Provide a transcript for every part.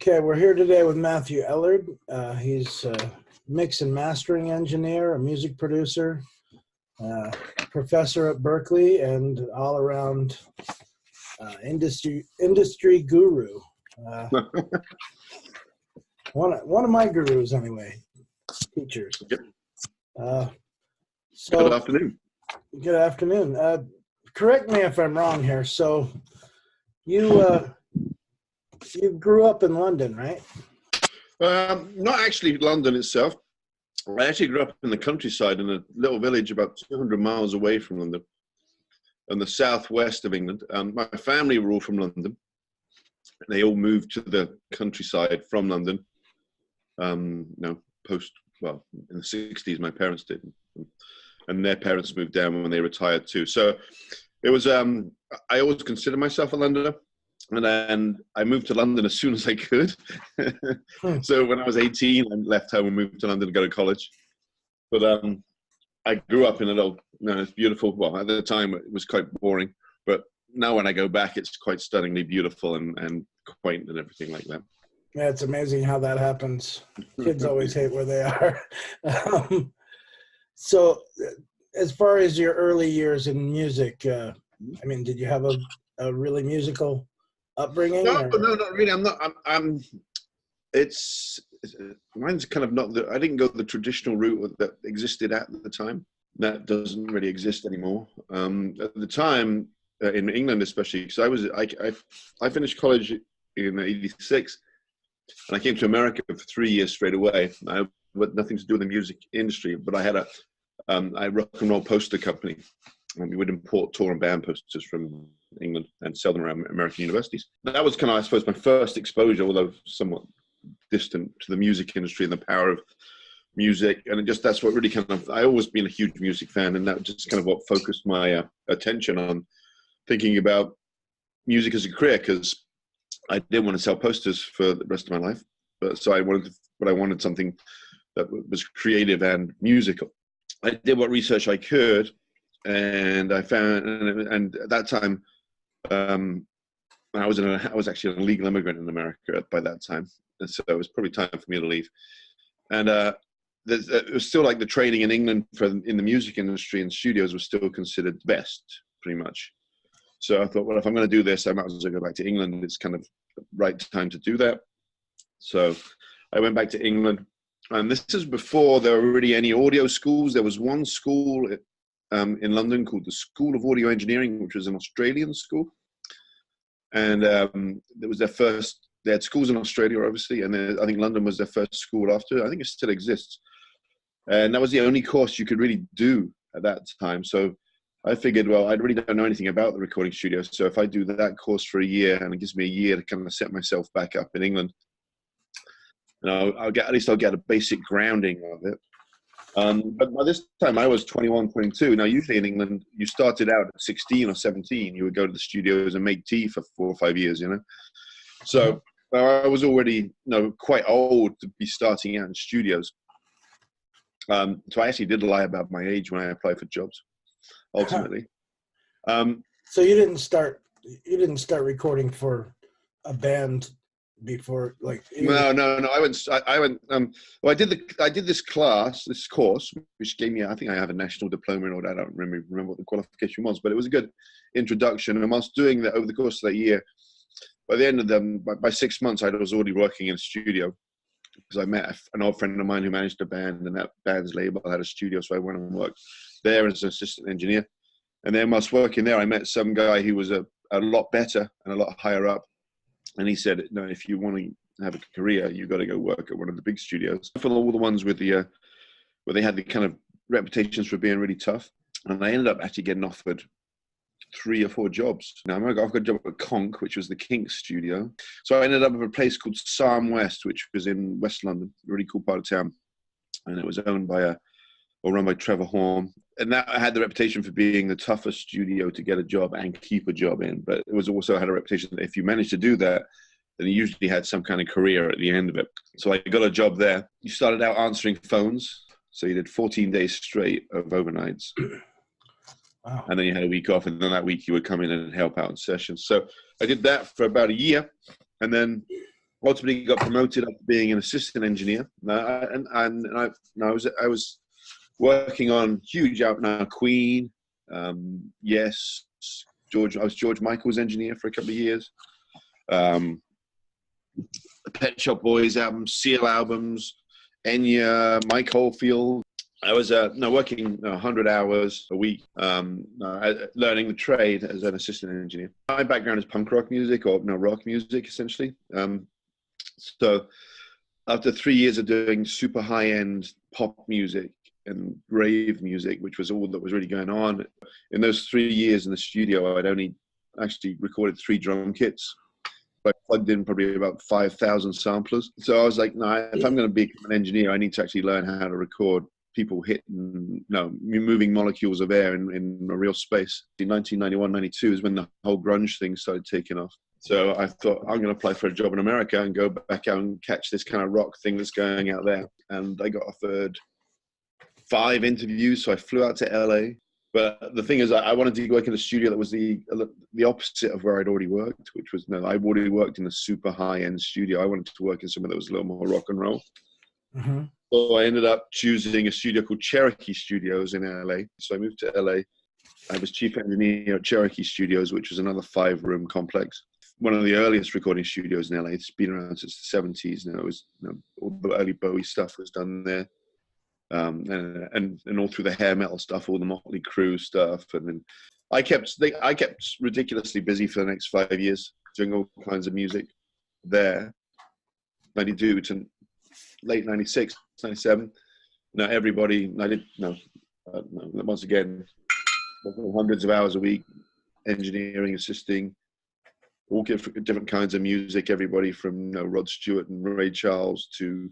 Okay, we're here today with MatthewEllard. He's a mix and mastering engineer, a music producer, professor at Berklee, and all-around industry guru. One of my gurus, anyway. Teachers. Yep. So good afternoon. Good afternoon. Correct me if I'm wrong here. So you grew up in London, right? Not actually London itself. I actually grew up in the countryside in a little village about 200 miles away from London, in the southwest of England. My family were all from London. They all moved to the countryside from London. In the 60s, my parents did, and their parents moved down when they retired too. So it was. I always considered myself a Londoner. And I moved to London as soon as I could. So when I was 18, I left home and moved to London to go to college. But I grew up in a little, it's beautiful. Well, at the time it was quite boring, but now when I go back, it's quite stunningly beautiful and quaint and everything like that. Yeah, it's amazing how that happens. Kids always hate where they are. So as far as your early years in music, did you have a really musical upbringing? No, not really. Mine's kind of not I didn't go the traditional route that existed at the time. That doesn't really exist anymore. At the time, in England especially, because I finished college in '86, and I came to America for 3 years straight away. I had nothing to do with the music industry, but I had a rock and roll poster company. And we would import tour and band posters from England and sell them around American universities. That was kind of, I suppose, my first exposure, although somewhat distant, to the music industry and the power of music. And that's what really I always been a huge music fan, and that just kind of what focused my attention on thinking about music as a career, because I didn't want to sell posters for the rest of my life. So I wanted something that was creative and musical. I did what research I could. And I found, and at that time, I was actually an illegal immigrant in America by that time, and so it was probably time for me to leave. And it was still like the training in England in the music industry and studios was still considered best, pretty much. So I thought, well, if I'm going to do this, I might as well go back to England. It's kind of the right time to do that. So I went back to England, and this is before there were really any audio schools. There was one school in London called the School of Audio Engineering, which was an Australian school. And it was they had schools in Australia, obviously, and I think London was their first school after. I think it still exists. And that was the only course you could really do at that time. So I figured, well, I really don't know anything about the recording studio. So if I do that course for a year, and it gives me a year to kind of set myself back up in England, and I'll get a basic grounding of it. But by this time, I was 21, 22. Now, usually in England, you started out at 16 or 17. You would go to the studios and make tea for 4 or 5 years, So I was already, quite old to be starting out in studios. So I actually did lie about my age when I applied for jobs, ultimately. So you didn't start recording for a band before, like? No. I did this course, which gave me, I think I have a national diploma in all that. I don't remember what the qualification was, but it was a good introduction. And whilst doing that over the course of that year, by the end of by 6 months, I was already working in a studio, because I met an old friend of mine who managed a band, and that band's label had a studio. So I went and worked there as an assistant engineer. And then whilst working there, I met some guy who was a lot better and a lot higher up. And he said, no, if you want to have a career, you've got to go work at one of the big studios. For all the ones with where they had the kind of reputations for being really tough. And I ended up actually getting offered 3 or 4 jobs. Now, I got a job at Conk, which was the Kinks studio. So I ended up at a place called Sarm West, which was in West London, a really cool part of town. And it was owned by run by Trevor Horn. And that had the reputation for being the toughest studio to get a job and keep a job in. But it was also had a reputation that if you managed to do that, then you usually had some kind of career at the end of it. So I got a job there. You started out answering phones. So you did 14 days straight of overnights. Wow. And then you had a week off. And then that week you would come in and help out in sessions. So I did that for about a year. And then ultimately got promoted up to being an assistant engineer. I was working on huge out now Queen, Yes, George. I was George Michael's engineer for a couple of years. The Pet Shop Boys albums, Seal albums, Enya, Mike Oldfield. I was working 100 hours a week, learning the trade as an assistant engineer. My background is punk rock music, or rock music, essentially. So after 3 years of doing super high-end pop music and rave music, which was all that was really going on, in those 3 years in the studio, I'd only actually recorded 3 drum kits. I plugged in probably about 5,000 samplers. So I was like, no, if I'm going to be an engineer, I need to actually learn how to record people hitting, moving molecules of air in a real space. In 1991, 92 is when the whole grunge thing started taking off. So I thought, I'm going to apply for a job in America and go back out and catch this kind of rock thing that's going out there. And I got offered 5 interviews. So I flew out to LA. But the thing is, I wanted to work in a studio that was the opposite of where I'd already worked, which was, I'd already worked in a super high-end studio. I wanted to work in somewhere that was a little more rock and roll. Mm-hmm. So I ended up choosing a studio called Cherokee Studios in LA. So I moved to LA. I was chief engineer at Cherokee Studios, which was another 5-room complex. One of the earliest recording studios in LA. It's been around since the 70s. It was, all the early Bowie stuff was done there. And all through the hair metal stuff, all the Motley Crue stuff. And then I kept ridiculously busy for the next 5 years, doing all kinds of music there. 92 to late 96, 97. Everybody, once again, hundreds of hours a week, engineering, assisting, all different kinds of music, everybody from Rod Stewart and Ray Charles to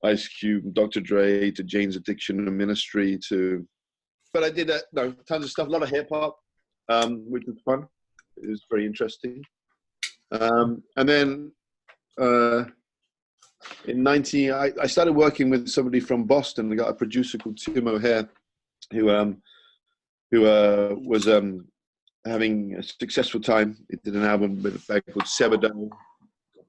Ice Cube, Dr. Dre, to Jane's Addiction and Ministry but I did tons of stuff, a lot of hip hop, which was fun. It was very interesting. And then in I started working with somebody from Boston. I got a producer called Tim O'Hare, who was having a successful time. He did an album with a band called Sebado,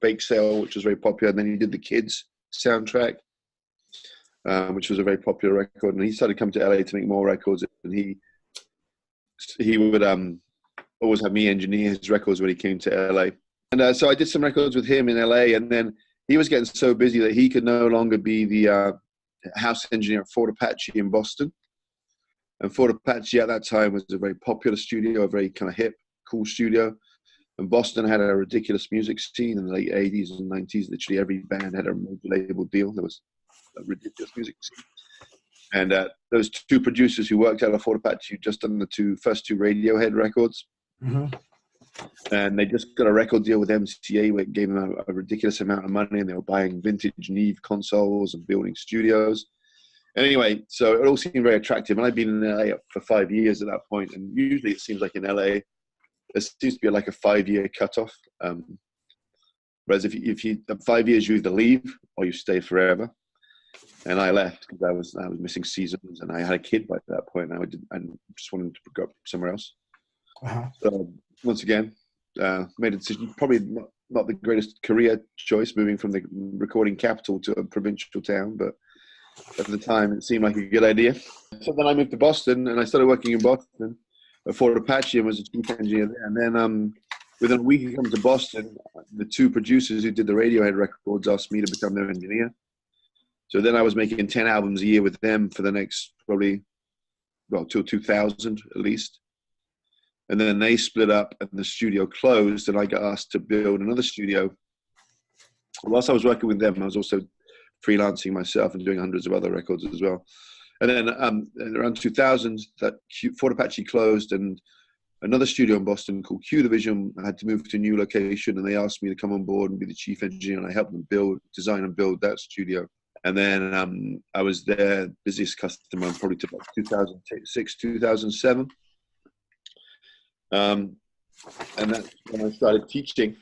Bake Sale, which was very popular. And then he did the Kids soundtrack, which was a very popular record. And he started coming to LA to make more records. And he would always have me engineer his records when he came to LA. And so I did some records with him in LA. And then he was getting so busy that he could no longer be the house engineer at Fort Apache in Boston. And Fort Apache at that time was a very popular studio, a very kind of hip, cool studio. And Boston had a ridiculous music scene in the late 80s and 90s. Literally every band had a major label deal. There was a ridiculous music scene. And those 2 producers who worked out of Fort Apache just done the first two Radiohead records. Mm-hmm. And they just got a record deal with MCA, where it gave them a ridiculous amount of money, and they were buying vintage Neve consoles and building studios. Anyway, so it all seemed very attractive. And I'd been in LA for 5 years at that point. And usually it seems like in LA, there seems to be like a 5-year cutoff. Whereas if you 5 years, you either leave or you stay forever. And I left because I was missing seasons, and I had a kid by that point. And I just wanted to go somewhere else. Uh-huh. So once again, made a decision. Probably not the greatest career choice, moving from the recording capital to a provincial town, but at the time it seemed like a good idea. So then I moved to Boston, and I started working in Boston at Fort Apache and was a chief engineer there. And then within a week of coming to Boston, the 2 producers who did the Radiohead records asked me to become their engineer. So then I was making 10 albums a year with them for the next till 2000 at least. And then they split up and the studio closed, and I got asked to build another studio. Whilst I was working with them, I was also freelancing myself and doing hundreds of other records as well. And then around 2000, that Fort Apache closed, and another studio in Boston called Q Division had to move to a new location, and they asked me to come on board and be the chief engineer, and I helped them design and build that studio. And then I was their busiest customer probably to about 2006, 2007. And that's when I started teaching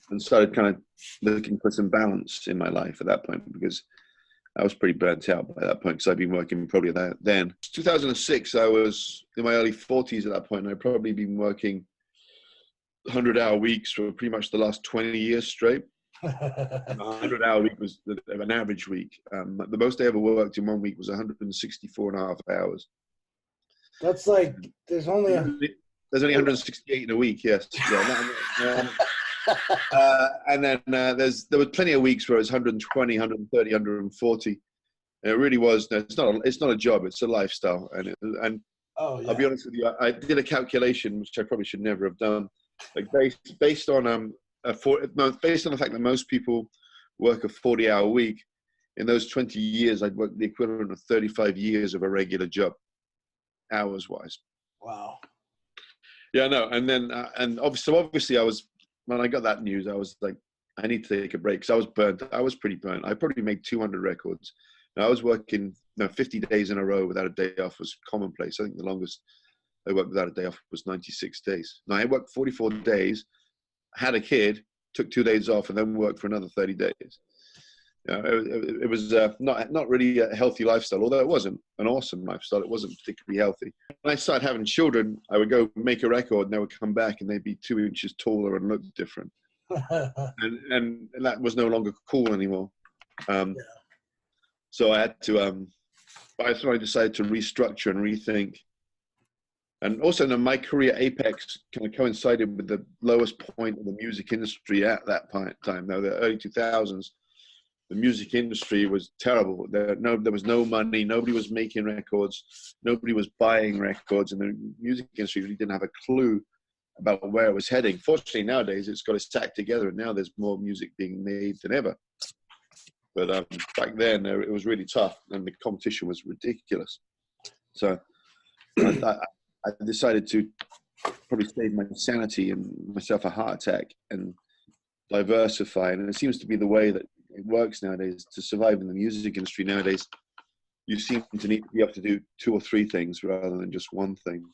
and started kind of looking for some balance in my life at that point, because I was pretty burnt out by that point, because I'd been working probably then. 2006, I was in my early 40s at that point, and I'd probably been working 100-hour weeks for pretty much the last 20 years straight. And a 100-hour week was an average week. The most I ever worked in one week was 164.5 hours. That's like, there's only There's only 168 in a week, yes. Yeah, and then there was plenty of weeks where it was 120, 130, 140. And it really was. It's not a job. It's a lifestyle. And oh yeah. I'll be honest with you. I did a calculation, which I probably should never have done. Like based on based on the fact that most people work a 40-hour week. In those 20 years, I'd worked the equivalent of 35 years of a regular job, hours-wise. Wow. Yeah, no, and then and obviously I was, when I got that news, I was like, I need to take a break because I was burnt. I was pretty burnt. I probably made 200 records. Now, I was working 50 days in a row without a day off was commonplace. I think the longest I worked without a day off was 96 days. Now, I worked 44 days, had a kid, took 2 days off, and then worked for another 30 days. You know, it was not really a healthy lifestyle, although it wasn't an awesome lifestyle. It wasn't particularly healthy. When I started having children, I would go make a record, and they would come back, and they'd be 2 inches taller and look different. and that was no longer cool anymore. So I had to, I decided to restructure and rethink. And also, my career apex kind of coincided with the lowest point of the music industry at that time. Now, the early 2000s, the music industry was terrible. There was no money. Nobody was making records. Nobody was buying records. And the music industry really didn't have a clue about where it was heading. Fortunately, nowadays, it's got its act together. And now there's more music being made than ever. But back then, it was really tough. And the competition was ridiculous. So I decided to probably save my sanity and myself a heart attack and diversify. And it seems to be the way that it works nowadays to survive in the music industry nowadays. You seem to need to be able to do 2 or 3 things rather than just one thing.